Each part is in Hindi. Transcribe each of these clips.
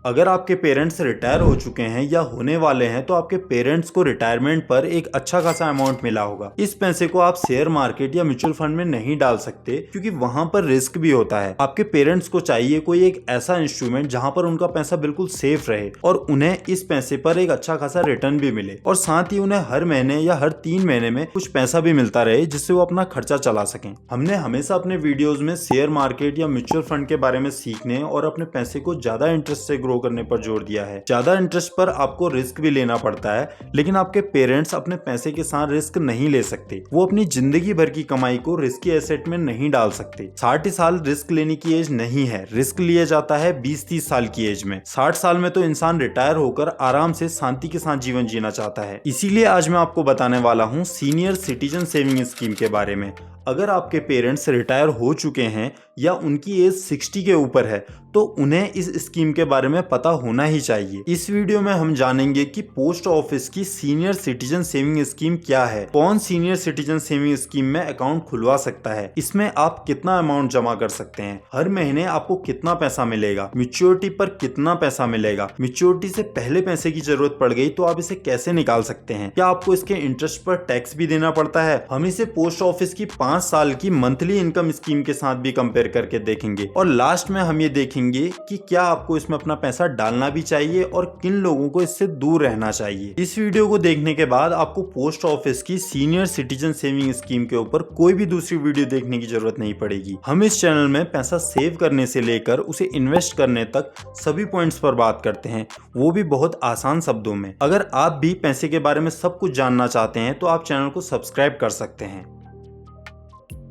अगर आपके पेरेंट्स रिटायर हो चुके हैं या होने वाले हैं तो आपके पेरेंट्स को रिटायरमेंट पर एक अच्छा खासा अमाउंट मिला होगा। इस पैसे को आप शेयर मार्केट या म्यूचुअल फंड में नहीं डाल सकते क्योंकि वहां पर रिस्क भी होता है। आपके पेरेंट्स को चाहिए कोई एक ऐसा इंस्ट्रूमेंट जहां पर उनका पैसा बिल्कुल सेफ रहे और उन्हें इस पैसे पर एक अच्छा खासा रिटर्न भी मिले और साथ ही उन्हें हर महीने या हर 3 महीने में कुछ पैसा भी मिलता रहे जिससे वो अपना खर्चा चला सकें। हमने हमेशा अपने वीडियोस में शेयर मार्केट या म्यूचुअल फंड के बारे में सीखने और अपने पैसे को ज्यादा इंटरेस्ट से ग्रो करने पर जोर दिया है। ज्यादा इंटरेस्ट पर आपको रिस्क भी लेना पड़ता है, लेकिन आपके पेरेंट्स अपने पैसे के साथ रिस्क नहीं ले सकते। वो अपनी जिंदगी भर की कमाई को रिस्की एसेट में नहीं डाल सकते। 60 साल रिस्क लेने की एज नहीं है, रिस्क लिया जाता है 20-30 साल की एज में। 60 साल में तो इंसान रिटायर होकर आराम से शांति के साथ जीवन जीना चाहता है। इसीलिए आज मैं आपको बताने वाला हूँ सीनियर सिटीजन सेविंग स्कीम के बारे में। अगर आपके पेरेंट्स रिटायर हो चुके हैं या उनकी एज 60 के ऊपर है तो उन्हें इस स्कीम के बारे में पता होना ही चाहिए। इस वीडियो में हम जानेंगे कि पोस्ट ऑफिस की सीनियर सिटीजन सेविंग स्कीम क्या है, कौन सीनियर सिटीजन सेविंग स्कीम में अकाउंट खुलवा सकता है, इसमें आप कितना अमाउंट जमा कर सकते हैं, हर महीने आपको कितना पैसा मिलेगा, मैच्योरिटी पर कितना पैसा मिलेगा, मैच्योरिटी से पहले पैसे की जरूरत पड़ गई तो आप इसे कैसे निकाल सकते हैं, क्या आपको इसके इंटरेस्ट पर टैक्स भी देना पड़ता है। हम इसे पोस्ट ऑफिस की 5 साल की मंथली इनकम स्कीम के साथ भी कंपेयर करके देखेंगे और लास्ट में हम ये देखेंगे कि क्या आपको इसमें अपना पैसा डालना भी चाहिए और किन लोगों को इससे दूर रहना चाहिए। इस वीडियो को देखने के बाद आपको पोस्ट ऑफिस की सीनियर सिटीजन सेविंग स्कीम के ऊपर कोई भी दूसरी वीडियो देखने की जरूरत नहीं पड़ेगी। हम इस चैनल में पैसा सेव करने से लेकर उसे इन्वेस्ट करने तक सभी पॉइंट्स पर बात करते हैं, वो भी बहुत आसान शब्दों में। अगर आप भी पैसे के बारे में सब कुछ जानना चाहते हैं तो आप चैनल को सब्सक्राइब कर सकते हैं।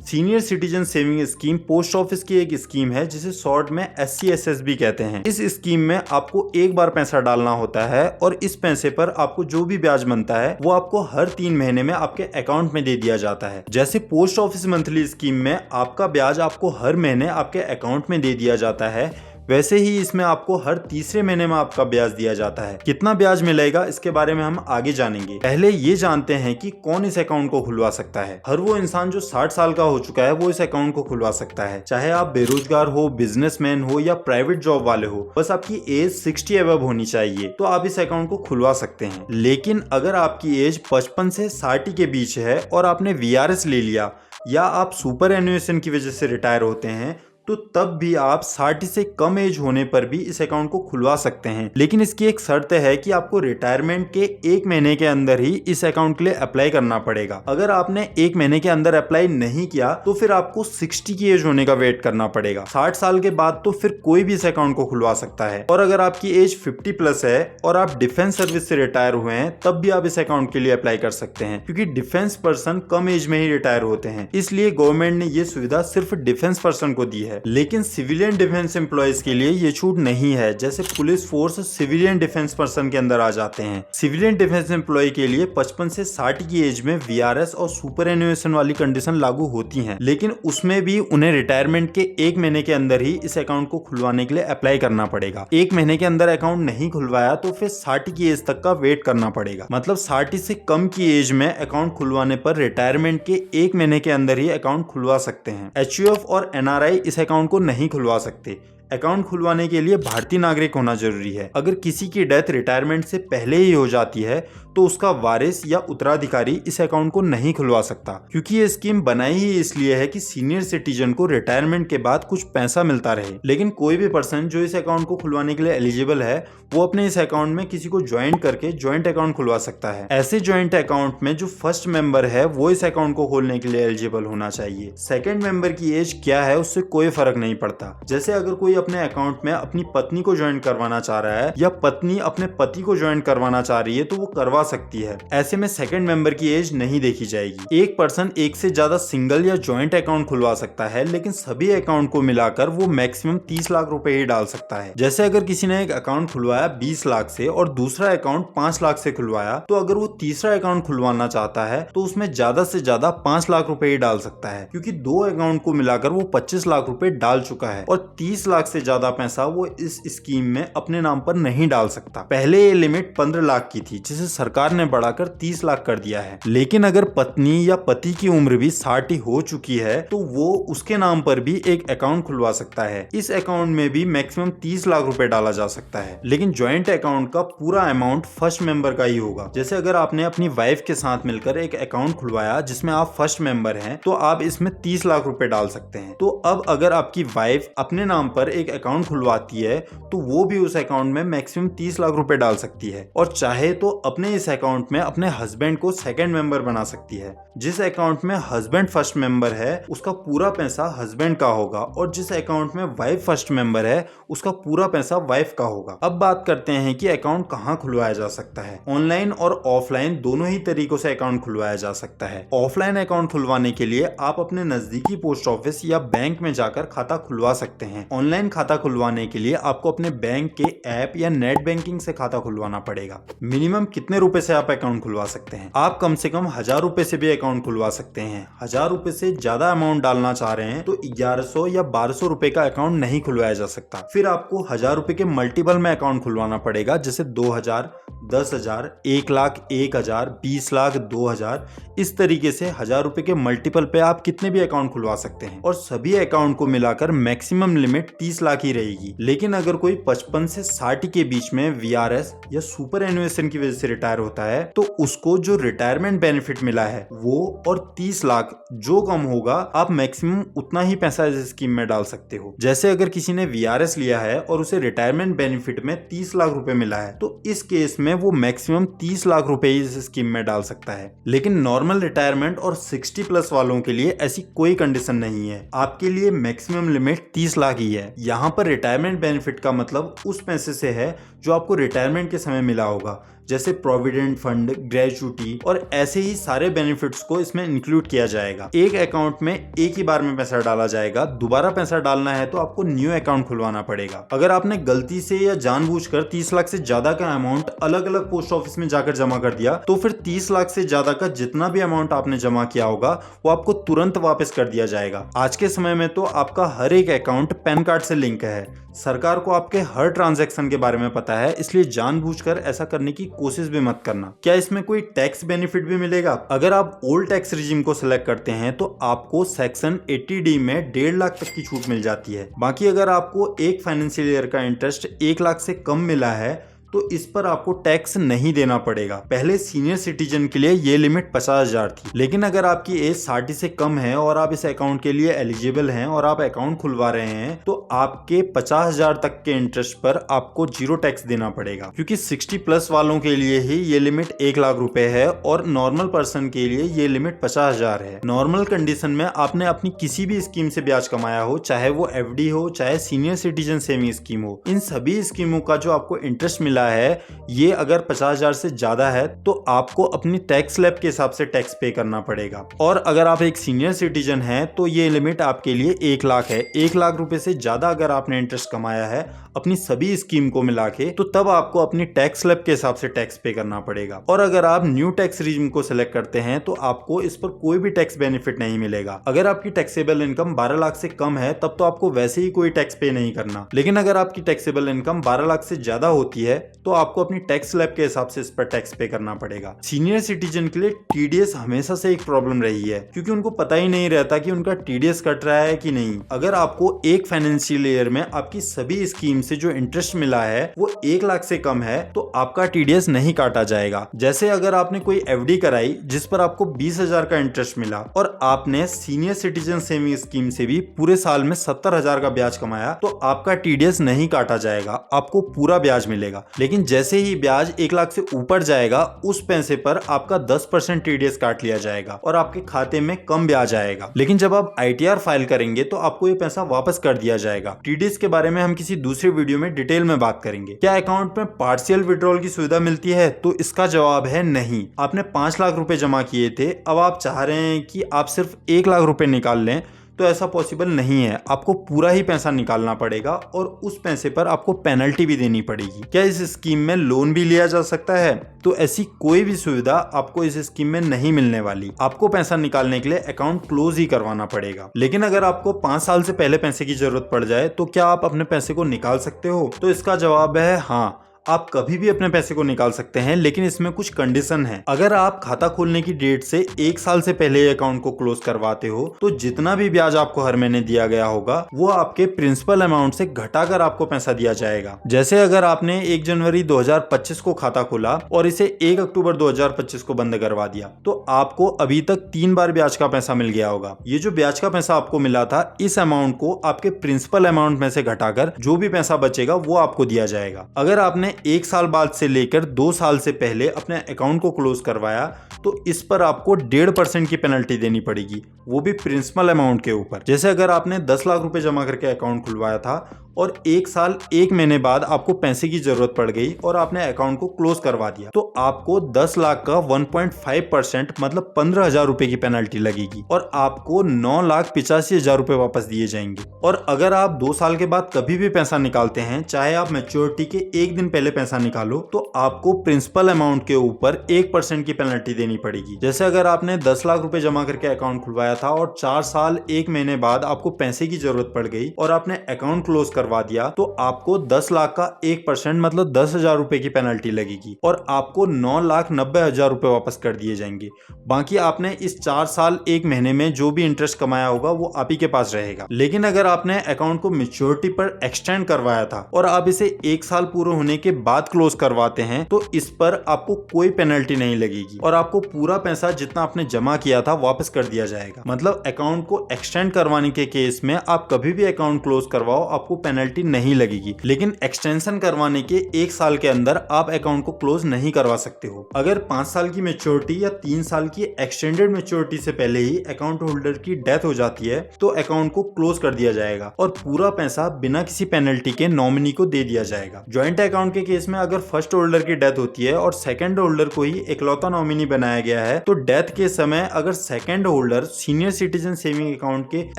Senior citizen saving scheme post office की एक स्कीम है जिसे शॉर्ट में SCSS भी कहते हैं। इस स्कीम में आपको एक बार पैसा डालना होता है और इस पैसे पर आपको जो भी ब्याज बनता है वो आपको हर 3 महीने में आपके अकाउंट में दे दिया जाता है। जैसे पोस्ट ऑफिस मंथली स्कीम में आपका ब्याज आपको हर महीने आपके अकाउंट में दे दिया जाता है, वैसे ही इसमें आपको हर तीसरे महीने में आपका ब्याज दिया जाता है। कितना ब्याज मिलेगा इसके बारे में हम आगे जानेंगे। पहले ये जानते हैं कि कौन इस अकाउंट को खुलवा सकता है। हर वो इंसान जो 60 साल का हो चुका है वो इस अकाउंट को खुलवा सकता है, चाहे आप बेरोजगार हो, बिजनेसमैन हो या प्राइवेट जॉब वाले हो। बस आपकी एज 60 अबव होनी चाहिए तो आप इस अकाउंट को खुलवा सकते हैं। लेकिन अगर आपकी एज 55 से 60 के बीच है और आपने VRS ले लिया या आप सुपर एन्युएशन की वजह से रिटायर होते हैं तो तब भी आप 60 से कम एज होने पर भी इस अकाउंट को खुलवा सकते हैं। लेकिन इसकी एक शर्त है कि आपको रिटायरमेंट के 1 महीने के अंदर ही इस अकाउंट के लिए अप्लाई करना पड़ेगा। अगर आपने 1 महीने के अंदर अप्लाई नहीं किया तो फिर आपको 60 की एज होने का वेट करना पड़ेगा। 60 साल के बाद तो फिर कोई भी इस अकाउंट को खुलवा सकता है। और अगर आपकी एज 50+ है और आप डिफेंस सर्विस से रिटायर हुए हैं तब भी आप इस अकाउंट के लिए अप्लाई कर सकते हैं, क्योंकि डिफेंस पर्सन कम एज में ही रिटायर होते हैं, इसलिए गवर्नमेंट ने ये सुविधा सिर्फ डिफेंस पर्सन को दी है। लेकिन सिविलियन डिफेंस एम्प्लॉयज के लिए ये छूट नहीं है। जैसे police force civilian defence person के अंदर आ जाते हैं। सिविलियन डिफेंस एम्प्लॉय के लिए 55 से 60 की एज में VRS और सुपर एन्युएशन वाली कंडीशन लागू होती हैं, लेकिन उसमें भी उन्हें रिटायरमेंट के 1 महीने के अंदर ही इस अकाउंट को खुलवाने के लिए अप्लाई करना पड़ेगा। 1 महीने के अंदर अकाउंट नहीं खुलवाया तो फिर 60 की एज तक का वेट करना पड़ेगा। मतलब 60 से कम की एज में अकाउंट खुलवाने पर रिटायरमेंट के 1 महीने के अंदर ही अकाउंट खुलवा सकते हैं। HUF और NRI इस अकाउंट को नहीं खुलवा सकते। अकाउंट खुलवाने के लिए भारतीय नागरिक होना जरूरी है। अगर किसी की डेथ रिटायरमेंट से पहले ही हो जाती है तो उसका वारिस या उत्तराधिकारी इस अकाउंट को नहीं खुलवा सकता, क्योंकि ये स्कीम बनाई ही इसलिए है कि सीनियर सिटीजन को रिटायरमेंट के बाद कुछ पैसा मिलता रहे। लेकिन कोई भी पर्सन जो इस अकाउंट को खुलवाने के लिए एलिजिबल है वो अपने इस अकाउंट में किसी को ज्वाइन करके ज्वाइंट अकाउंट खुलवा सकता है। ऐसे ज्वाइंट अकाउंट में जो फर्स्ट मेंबर है वो इस अकाउंट को खोलने के लिए एलिजिबल होना चाहिए। सेकेंड मेंबर की एज क्या है उससे कोई फर्क नहीं पड़ता। जैसे अगर कोई अपने अकाउंट में अपनी पत्नी को ज्वाइन करवाना चाह रहा है या पत्नी अपने पति को ज्वाइन करवाना चाह रही है तो वो करवा सकती है। ऐसे में सेकंड मेंबर की एज नहीं देखी जाएगी। एक पर्सन एक से ज्यादा सिंगल या जॉइंट अकाउंट खुलवा सकता है, लेकिन सभी अकाउंट को मिलाकर वो मैक्सिमम 30 लाख रुपए ही डाल सकता है। जैसे अगर किसी ने एक अकाउंट खुलवाया 20 लाख से और दूसरा अकाउंट 5 लाख से खुलवाया, तो अगर वो तीसरा अकाउंट खुलवाना चाहता है तो उसमें ज्यादा से ज्यादा 5 लाख रुपए ही डाल सकता है, क्योंकि 2 अकाउंट को मिलाकर वो 25 लाख रुपए डाल चुका है और 30 लाख से ज्यादा पैसा वो इस स्कीम में अपने नाम पर नहीं डाल सकता। पहले ये लिमिट 15 लाख की थी, जिसे सरकार सरकार ने बढ़ाकर 30 लाख कर दिया है। लेकिन अगर पत्नी या पति की उम्र भी 60 हो चुकी है तो वो उसके नाम पर भी एक अकाउंट खुलवा सकता है। इस अकाउंट में भी मैक्सिमम 30 लाख रुपए डाला जा सकता है, लेकिन ज्वाइंट अकाउंट का पूरा अमाउंट फर्स्ट मेंबर का ही होगा। जैसे अगर आपने अपनी वाइफ के साथ मिलकर एक अकाउंट खुलवाया जिसमें आप फर्स्ट मेंबर हैं, तो आप इसमें 30 लाख रुपए डाल सकते हैं। तो अब अगर आपकी वाइफ अपने नाम पर एक अकाउंट खुलवाती है तो वो भी उस अकाउंट में मैक्सिमम 30 लाख रुपए डाल सकती है, और चाहे तो अपने इस अकाउंट में अपने हस्बैंड को सेकंड मेंबर बना सकती है। जिस अकाउंट में हस्बैंड फर्स्ट मेंबर है उसका पूरा पैसा हस्बैंड का होगा, और जिस अकाउंट में वाइफ फर्स्ट मेंबर है उसका पूरा पैसा वाइफ का होगा। अब बात करते हैं कि अकाउंट कहाँ खुलवाया जा सकता है। ऑनलाइन और ऑफलाइन दोनों ही तरीकों से अकाउंट खुलवाया जा सकता है। ऑफलाइन अकाउंट खुलवाने के लिए आप अपने नजदीकी पोस्ट ऑफिस या बैंक में जाकर खाता खुलवा सकते हैं। ऑनलाइन खाता खुलवाने के लिए आपको अपने बैंक के ऐप या नेट बैंकिंग से खाता खुलवाना पड़ेगा। मिनिमम कितने रुपए से आप अकाउंट खुलवा सकते हैं? आप कम से कम 1000 रुपए से भी अकाउंट खुलवा सकते हैं। 1000 रुपए से ज्यादा अमाउंट डालना चाह रहे हैं तो 1100 या 1200 रुपए का अकाउंट नहीं खुलवाया जा सकता। फिर आपको 1000 रुपए के मल्टीपल में अकाउंट खुलवाना पड़ेगा, जैसे 2000, 10,000, 1 लाख, 1000, 20 लाख, 2000। इस तरीके से 1000 रुपए के मल्टीपल पे आप कितने भी अकाउंट खुलवा सकते हैं, और सभी अकाउंट को मिलाकर मैक्सिमम लिमिट 30 लाख ही रहेगी। लेकिन अगर कोई 55 से 60 के बीच में वीआरएस या सुपर एन्युएशन की वजह से रिटायर होता है तो उसको जो रिटायरमेंट बेनिफिट मिला है वो और 30 लाख जो कम होगा, आप मैक्सिमम उतना ही पैसा इस स्कीम में डाल सकते हो। जैसे अगर किसी ने वीआरएस लिया है और उसे रिटायरमेंट बेनिफिट में 30 लाख रुपए मिला है तो इस केस में वो मैक्सिमम 30 लाख रुपए इस स्कीम में डाल सकता है। लेकिन नॉर्मल रिटायरमेंट और 60 प्लस वालों के लिए ऐसी कोई कंडीशन नहीं है। आपके लिए मैक्सिमम लिमिट 30 लाख ही है। यहाँ पर रिटायरमेंट बेनिफिट का मतलब उस पैसे से है जो आपको रिटायरमेंट के समय मिला होगा, जैसे प्रोविडेंट फंड, ग्रेजुटी और ऐसे ही सारे बेनिफिट्स को इसमें इंक्लूड किया जाएगा। एक अकाउंट में एक ही बार में पैसा डाला जाएगा। दोबारा पैसा डालना है तो आपको न्यू अकाउंट खुलवाना पड़ेगा। अगर आपने गलती से या जानबूझकर 30 लाख से ज्यादा का अमाउंट अलग अलग पोस्ट ऑफिस में जाकर जमा कर दिया तो फिर 30 लाख से ज्यादा का जितना भी अमाउंट आपने जमा किया होगा वो आपको तुरंत वापस कर दिया जाएगा। आज के समय में तो आपका हर एक अकाउंट पैन कार्ड से लिंक है। सरकार को आपके हर ट्रांजैक्शन के बारे में पता है, इसलिए जानबूझकर ऐसा करने की कोशिश भी मत करना। क्या इसमें कोई टैक्स बेनिफिट भी मिलेगा? अगर आप ओल्ड टैक्स रिजीम को सिलेक्ट करते हैं तो आपको सेक्शन 80D में 1.5 लाख तक की छूट मिल जाती है। बाकी अगर आपको एक फाइनेंशियल ईयर का इंटरेस्ट 1 लाख से कम मिला है तो इस पर आपको टैक्स नहीं देना पड़ेगा। पहले सीनियर सिटीजन के लिए ये लिमिट 50,000 थी, लेकिन अगर आपकी एज 60 से कम है और आप इस अकाउंट के लिए एलिजिबल हैं और आप अकाउंट खुलवा रहे हैं तो आपके 50,000 तक के इंटरेस्ट पर आपको 0 टैक्स देना पड़ेगा, क्योंकि 60 प्लस वालों के लिए ही ये लिमिट 1 लाख रुपए है और नॉर्मल पर्सन के लिए ये लिमिट 50,000 है। नॉर्मल कंडीशन में आपने अपनी किसी भी स्कीम से ब्याज कमाया हो, चाहे वो FD हो चाहे सीनियर सिटीजन सेविंग स्कीम हो, इन सभी स्कीमों का जो आपको इंटरेस्ट मिला है ये अगर 50,000 से ज्यादा है तो आपको अपनी टैक्स स्लैब के हिसाब से टैक्स पे करना पड़ेगा। और अगर आप एक सीनियर सिटीजन हैं तो ये लिमिट आपके लिए 1 लाख है। 1 लाख रुपए से ज्यादा अगर आपने इंटरेस्ट कमाया है अपनी सभी स्कीम को मिला के तो तब आपको अपनी टैक्स स्लैब के हिसाब से टैक्स पे करना पड़ेगा। और अगर आप न्यू टैक्स रिजीम को सिलेक्ट करते हैं तो आपको इस पर कोई भी टैक्स बेनिफिट नहीं मिलेगा। अगर आपकी टैक्सेबल इनकम 12 लाख से कम है तब तो आपको वैसे ही कोई टैक्स पे नहीं करना, लेकिन अगर आपकी टैक्सेबल इनकम 12 लाख से ज्यादा होती है तो आपको अपनी टैक्स स्लैब के हिसाब से इस पर टैक्स पे करना पड़ेगा। सीनियर सिटीजन के लिए TDS हमेशा से एक प्रॉब्लम रही है, क्योंकि उनको पता ही नहीं रहता कि उनका TDS कट रहा है कि नहीं। अगर आपको एक फाइनेंशियल ईयर में आपकी सभी स्कीम से जो इंटरेस्ट मिला है वो 1 लाख से कम है तो आपका TDS नहीं काटा जाएगा। जैसे अगर आपने कोई FD कराई जिस पर आपको 20,000 का इंटरेस्ट मिला और आपने सीनियर सिटीजन सेविंग स्कीम से भी पूरे साल में 70,000 का ब्याज कमाया तो आपका TDS नहीं काटा जाएगा, आपको पूरा ब्याज मिलेगा। लेकिन जैसे ही ब्याज 1 लाख से ऊपर जाएगा उस पैसे पर आपका 10% TDS काट लिया जाएगा और आपके खाते में कम ब्याज आएगा। लेकिन जब आप ITR फाइल करेंगे तो आपको ये पैसा वापस कर दिया जाएगा। TDS के बारे में हम किसी दूसरे वीडियो में डिटेल में बात करेंगे। क्या अकाउंट में पार्शियल विड्रॉल की सुविधा मिलती है? तो इसका जवाब है नहीं। आपने 5 लाख रुपए जमा किए थे, अब आप चाह रहे हैं कि आप सिर्फ 1 लाख रुपए निकाल लें तो ऐसा पॉसिबल नहीं है। आपको पूरा ही पैसा निकालना पड़ेगा और उस पैसे पर आपको पेनल्टी भी देनी पड़ेगी। क्या इस स्कीम में लोन भी लिया जा सकता है? तो ऐसी कोई भी सुविधा आपको इस स्कीम में नहीं मिलने वाली। आपको पैसा निकालने के लिए अकाउंट क्लोज ही करवाना पड़ेगा। लेकिन अगर आपको 5 साल से पहले पैसे की जरूरत पड़ जाए तो क्या आप अपने पैसे को निकाल सकते हो? तो इसका जवाब है हाँ। आप कभी भी अपने पैसे को निकाल सकते हैं, लेकिन इसमें कुछ कंडीशन है। अगर आप खाता खोलने की डेट से 1 साल से पहले अकाउंट को क्लोज करवाते हो तो जितना भी ब्याज आपको हर महीने दिया गया होगा वो आपके प्रिंसिपल अमाउंट से घटाकर आपको पैसा दिया जाएगा। जैसे अगर आपने 1 जनवरी 2025 को खाता खोला और इसे 1 अक्टूबर 2025 को बंद करवा दिया तो आपको अभी तक 3 बार ब्याज का पैसा मिल गया होगा। ये जो ब्याज का पैसा आपको मिला था, इस अमाउंट को आपके प्रिंसिपल अमाउंट में से घटाकर जो भी पैसा बचेगा वो आपको दिया जाएगा। अगर आपने 1 साल बाद से लेकर 2 साल से पहले अपने अकाउंट को क्लोज करवाया तो इस पर आपको 1.5% की पेनल्टी देनी पड़ेगी, वो भी प्रिंसिपल अमाउंट के ऊपर। जैसे अगर आपने 10 लाख रुपए जमा करके अकाउंट खुलवाया था और 1 साल 1 महीने बाद आपको पैसे की जरूरत पड़ गई और आपने अकाउंट को क्लोज करवा दिया तो आपको 10 लाख का 1.5% मतलब 15,000 रुपए की पेनल्टी लगेगी और आपको 9,85,000 रुपए वापस दिए जाएंगे। और अगर आप 2 साल के बाद कभी भी पैसा निकालते हैं, चाहे आप मैच्योरिटी के 1 दिन पहले पैसा निकालो, तो आपको प्रिंसिपल अमाउंट के ऊपर 1% की पेनल्टी देनी पड़ेगी। जैसे अगर आपने 10 लाख रुपए जमा करके अकाउंट खुलवाया था और 4 साल 1 महीने बाद आपको पैसे की जरूरत पड़ गई और आपने अकाउंट क्लोज करवा दिया तो आपको 10 लाख का 1% मतलब 10,000 रुपए की पेनल्टी लगेगी और आपको 9,90,000 रुपए वापस कर दिए जाएंगे। बाकी आपने इस 4 साल 1 महीने में जो भी इंटरेस्ट कमाया होगा वो आप ही के पास रहेगा। लेकिन अगर आपने अकाउंट को मैच्योरिटी पर एक्सटेंड करवाया था और आप इसे 1 साल पूरे होने के बाद क्लोज करवाते हैं तो इस पर आपको कोई पेनल्टी नहीं लगेगी और आपको पूरा पैसा जितना आपने जमा किया था वापस कर दिया जाएगा। मतलब अकाउंट को एक्सटेंड करवाने के केस में आप कभी भी अकाउंट क्लोज करवाओ, आपको पेनल्टी नहीं लगेगी, लेकिन एक्सटेंशन करवाने के 1 साल के अंदर आप अकाउंट को क्लोज नहीं करवा सकते हो। अगर 5 साल की मैच्योरिटी या 3 साल की एक्सटेंडेड मैच्योरिटी से पहले ही अकाउंट होल्डर की डेथ हो जाती है तो अकाउंट को क्लोज कर दिया जाएगा और पूरा पैसा बिना किसी पेनल्टी के नॉमिनी को दे दिया जाएगा। ज्वाइंट अकाउंट के केस में अगर फर्स्ट होल्डर की डेथ होती है और सेकंड होल्डर को ही इकलौता नॉमिनी बनाया गया है तो डेथ के समय अगर second holder senior citizen saving account के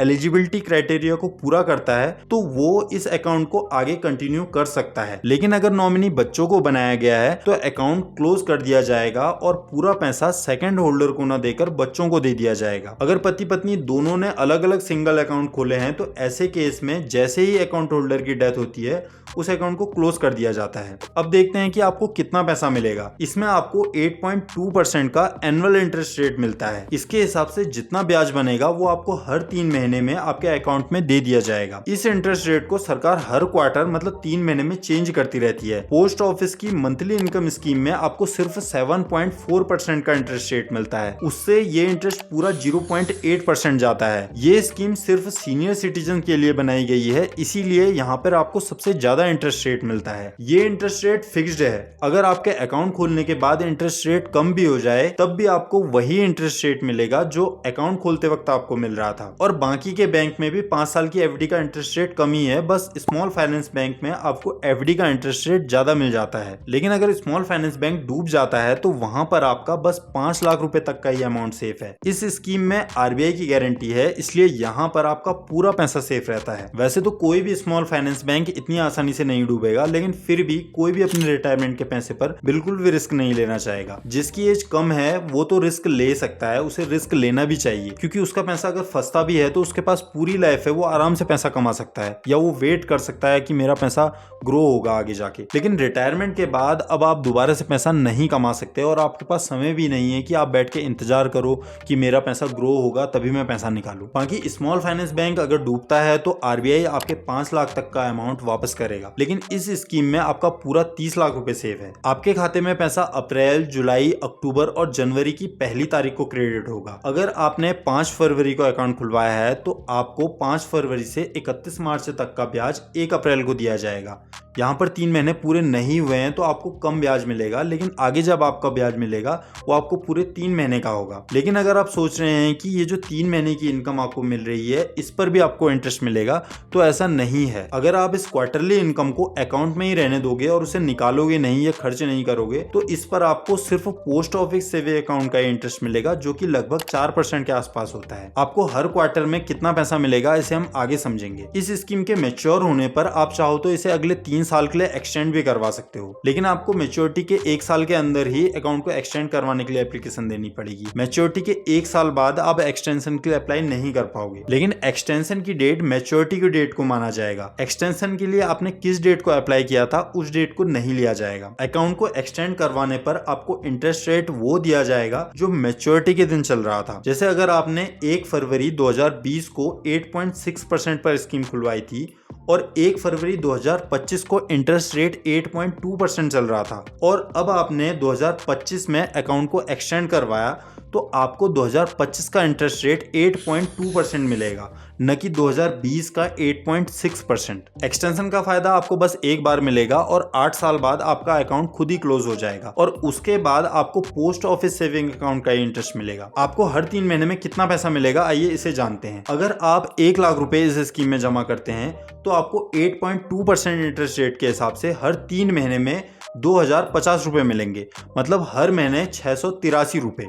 एलिजिबिलिटी क्राइटेरिया को पूरा करता है तो वो इस अकाउंट को आगे कंटिन्यू कर सकता है। लेकिन अगर नॉमिनी बच्चों को बनाया गया है तो अकाउंट क्लोज कर दिया जाएगा और पूरा पैसा सेकंड होल्डर को न देकर बच्चों को दे दिया जाएगा। अगर पति पत्नी दोनों ने अलग अलग सिंगल अकाउंट खोले हैं तो ऐसे केस में जैसे ही अकाउंट होल्डर की डेथ होती है उस अकाउंट को क्लोज कर दिया जाता है। अब देखते हैं कि आपको कितना पैसा मिलेगा। इसमें आपको 8.2% का एनुअल इंटरेस्ट रेट मिलता है। इसके हिसाब से जितना ब्याज बनेगा वो आपको हर 3 महीने में आपके अकाउंट में दे दिया जाएगा। इस इंटरेस्ट रेट को सरकार हर क्वार्टर मतलब 3 महीने में चेंज करती रहती है। पोस्ट ऑफिस की मंथली इनकम स्कीम में आपको सिर्फ 7.4% का इंटरेस्ट रेट मिलता है, उससे ये इंटरेस्ट पूरा 0.8% जाता है। ये स्कीम सिर्फ सीनियर सिटीजन के लिए बनाई गई है, इसीलिए यहाँ पर आपको सबसे ज्यादा इंटरेस्ट रेट मिलता है। ये इंटरेस्ट रेट फिक्स्ड है। अगर आपके अकाउंट खोलने के बाद इंटरेस्ट रेट कम भी हो जाए तब भी आपको वही इंटरेस्ट रेट मिलेगा जो अकाउंट खोलते वक्त आपको मिल रहा था। और बाकी के बैंक में भी 5 साल की एफडी का इंटरेस्ट रेट कम ही है, बस स्मॉल फाइनेंस बैंक में आपको एफडी का इंटरेस्ट रेट ज्यादा मिल जाता है। लेकिन अगर स्मॉल फाइनेंस बैंक डूब जाता है तो वहां पर आपका बस 5 लाख रुपए तक का ही अमाउंट सेफ है। इस स्कीम में आरबीआई की गारंटी है, इसलिए यहाँ पर आपका पूरा पैसा सेफ रहता है। वैसे तो कोई भी स्मॉल फाइनेंस बैंक इतनी आसानी से नहीं डूबेगा, लेकिन फिर भी कोई भी अपने रिटायरमेंट के पैसे पर बिल्कुल भी रिस्क नहीं लेना चाहेगा। जिसकी एज कम है वो तो रिस्क ले सकता है, उसे रिस्क लेना भी चाहिए, क्योंकि उसका पैसा अगर फंसता भी है तो उसके पास पूरी लाइफ है, वो आराम से पैसा कमा सकता है या वो वेट कर सकता है कि मेरा पैसा ग्रो होगा आगे जाके। लेकिन रिटायरमेंट के बाद अब आप दोबारा से पैसा नहीं कमा सकते और आपके पास समय भी नहीं है कि आप बैठ के इंतजार करो कि मेरा पैसा ग्रो होगा तभी मैं पैसा निकालूं। बाकी स्मॉल फाइनेंस बैंक अगर डूबता है तो आरबीआई आपके 5 लाख तक का अमाउंट वापस करेगा, लेकिन इस स्कीम में आपका पूरा 30 लाख रुपए सेफ है। आपके खाते में पैसा अप्रैल, जुलाई, अक्टूबर और जनवरी की पहली तारीख को क्रेडिट होगा। अगर आपने 5 फरवरी को अकाउंट खुलवाया है तो आपको 5 फरवरी से 31 मार्च तक का ब्याज 1 अप्रैल को दिया जाएगा। यहाँ पर 3 महीने पूरे नहीं हुए हैं तो आपको कम ब्याज मिलेगा, लेकिन आगे जब आपका ब्याज मिलेगा वो आपको पूरे 3 महीने का होगा। लेकिन अगर आप सोच रहे हैं कि ये जो 3 महीने की इनकम आपको मिल रही है इस पर भी आपको इंटरेस्ट मिलेगा, तो ऐसा नहीं है। अगर आप इस क्वार्टरली इनकम को अकाउंट में ही रहने दोगे और उसे निकालोगे नहीं या खर्च नहीं करोगे तो इस पर आपको सिर्फ पोस्ट ऑफिस सेविंग अकाउंट का इंटरेस्ट मिलेगा, जो कि लगभग 4% के आसपास होता है। आपको हर क्वार्टर में कितना पैसा मिलेगा इसे हम आगे समझेंगे। इस स्कीम के मैच्योर होने पर आप चाहो तो इसे अगले 3 साल के लिए एक्सटेंड भी करवा सकते हो, लेकिन आपको मैच्योरिटी के 1 साल के अंदर ही अकाउंट को एक्सटेंड करवाने के लिए एप्लीकेशन देनी पड़ेगी। मैच्योरिटी के 1 साल बाद आप एक्सटेंशन के लिए अप्लाई नहीं कर पाओगे, लेकिन एक्सटेंशन की डेट मैच्योरिटी की डेट को माना जाएगा। एक्सटेंशन के लिए आपने किस डेट को अप्लाई किया था उस डेट को नहीं लिया जाएगा। अकाउंट को एक्सटेंड करवाने पर आपको इंटरेस्ट रेट वो दिया जाएगा जो मैच्योरिटी के दिन चल रहा था। जैसे अगर आपने 1 फरवरी 2020 को 8.6% पर स्कीम खुलवाई थी और 1 फरवरी 2025 को इंटरेस्ट रेट 8.2% चल रहा था और अब आपने 2025 में अकाउंट को एक्सटेंड करवाया, तो आपको 2025 का इंटरेस्ट रेट 8.2% मिलेगा, न कि 2020 का 8.6%। एक्सटेंशन का फायदा आपको बस एक बार मिलेगा और 8 साल बाद आपका अकाउंट खुद ही क्लोज हो जाएगा और उसके बाद आपको पोस्ट ऑफिस सेविंग अकाउंट का ही इंटरेस्ट मिलेगा। आपको हर 3 महीने में कितना पैसा मिलेगा, आइए इसे जानते हैं। अगर आप 1 लाख रुपए इस स्कीम में जमा करते हैं तो आपको 8.2% इंटरेस्ट रेट के हिसाब से हर 3 महीने में 2050 रुपए मिलेंगे, मतलब हर महीने 683 रुपए।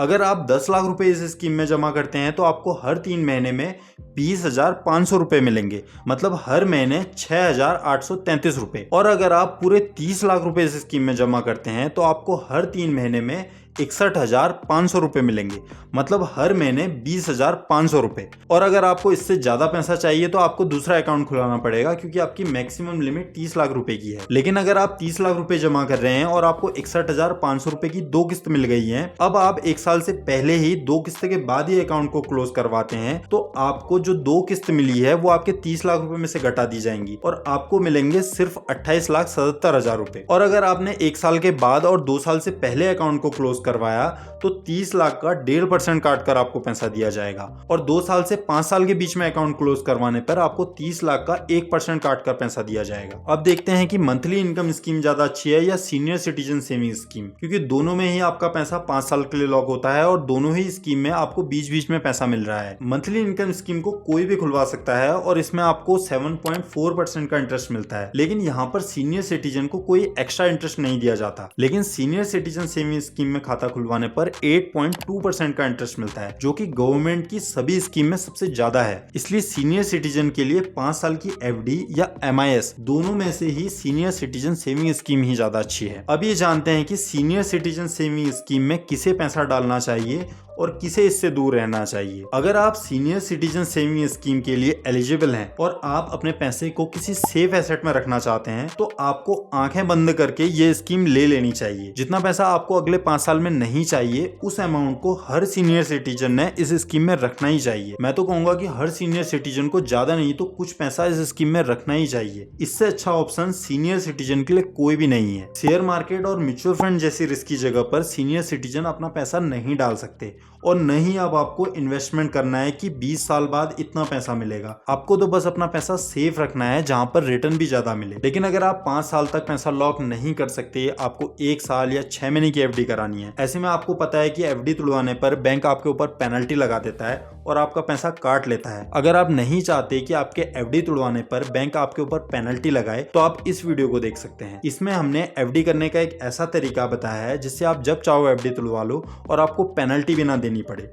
अगर आप 10 लाख रुपए इस स्कीम में जमा करते हैं तो आपको हर 3 महीने में 20,500 रुपए मिलेंगे, मतलब हर महीने 6,833 रुपए। और अगर आप पूरे 30 लाख रुपए इस स्कीम में जमा करते हैं तो आपको हर 3 महीने में 61,500 रुपए मिलेंगे, मतलब हर महीने 20,500 रुपए। और अगर आपको इससे ज्यादा पैसा चाहिए तो आपको दूसरा अकाउंट खुलाना पड़ेगा, क्योंकि आपकी मैक्सिमम लिमिट 30 लाख रुपए की है। लेकिन अगर आप 30 लाख रुपए जमा कर रहे हैं और आपको 61,500 रुपए की 2 किस्त मिल गई है, अब आप 1 साल से पहले ही 2 किस्त के बाद ही अकाउंट को क्लोज करवाते हैं, तो आपको जो 2 किस्त मिली है वो आपके 30 लाख रुपए में से घटा दी जाएंगी और आपको मिलेंगे सिर्फ 28,77,000 रुपए। और अगर आपने 1 साल के बाद और 2 साल से पहले अकाउंट को क्लोज करवाया तो 30 लाख का 1.5% काट कर आपको पैसा दिया जाएगा और 2 साल से 5 साल के बीच में अकाउंट क्लोज करवाने पर आपको 30 लाख का 1% काट कर पैसा दिया जाएगा। अब देखते हैं कि मंथली इनकम स्कीम ज्यादा अच्छी है या सीनियर सिटीजन सेविंग स्कीम, क्योंकि दोनों में ही आपका पैसा 5 साल के लिए लॉक होता है और दोनों ही स्कीम में आपको बीच बीच में पैसा मिल रहा है। मंथली इनकम स्कीम को कोई भी खुलवा सकता है और इसमें आपको 7.4% का इंटरेस्ट मिलता है, लेकिन यहाँ पर सीनियर सिटीजन को कोई एक्स्ट्रा इंटरेस्ट नहीं दिया जाता। लेकिन सीनियर सिटीजन सेविंग स्कीम में खाता खुलवाने पर 8.2% का इंटरेस्ट मिलता है, जो कि गवर्नमेंट की सभी स्कीम में सबसे ज्यादा है। इसलिए सीनियर सिटीजन के लिए 5 साल की FD या MIS दोनों में से ही सीनियर सिटीजन सेविंग स्कीम ही ज्यादा अच्छी है। अब ये जानते हैं कि सीनियर सिटीजन सेविंग स्कीम में किसे पैसा डालना चाहिए और किसे इससे दूर रहना चाहिए। अगर आप सीनियर सिटीजन सेविंग स्कीम के लिए एलिजिबल हैं और आप अपने पैसे को किसी सेफ एसेट में रखना चाहते हैं तो आपको आंखें बंद करके ये स्कीम ले लेनी चाहिए। जितना पैसा आपको अगले 5 साल में नहीं चाहिए उस अमाउंट को हर सीनियर सिटीजन ने इस स्कीम में रखना ही चाहिए। मैं तो कहूंगा कि हर सीनियर सिटीजन को ज्यादा नहीं तो कुछ पैसा इस स्कीम में रखना ही चाहिए। इससे अच्छा ऑप्शन सीनियर सिटीजन के लिए कोई भी नहीं है। शेयर मार्केट और म्यूचुअल फंड जैसी रिस्की जगह पर सीनियर सिटीजन अपना पैसा नहीं डाल सकते और नहीं अब आपको इन्वेस्टमेंट करना है कि 20 साल बाद इतना पैसा मिलेगा। आपको तो बस अपना पैसा सेफ रखना है जहां पर रिटर्न भी ज्यादा मिले। लेकिन अगर आप 5 साल तक पैसा लॉक नहीं कर सकते, आपको 1 साल या 6 महीने की FD करानी है, ऐसे में आपको पता है कि FD तुड़वाने पर बैंक आपके ऊपर पेनल्टी लगा देता है और आपका पैसा काट लेता है। अगर आप नहीं चाहते कि आपके FD तुड़वाने पर बैंक आपके ऊपर पेनल्टी लगाए तो आप इस वीडियो को देख सकते हैं। इसमें हमने FD करने का एक ऐसा तरीका बताया है जिससे आप जब चाहो FD तुड़वा लो और आपको पेनल्टी भी ना देनी पड़े।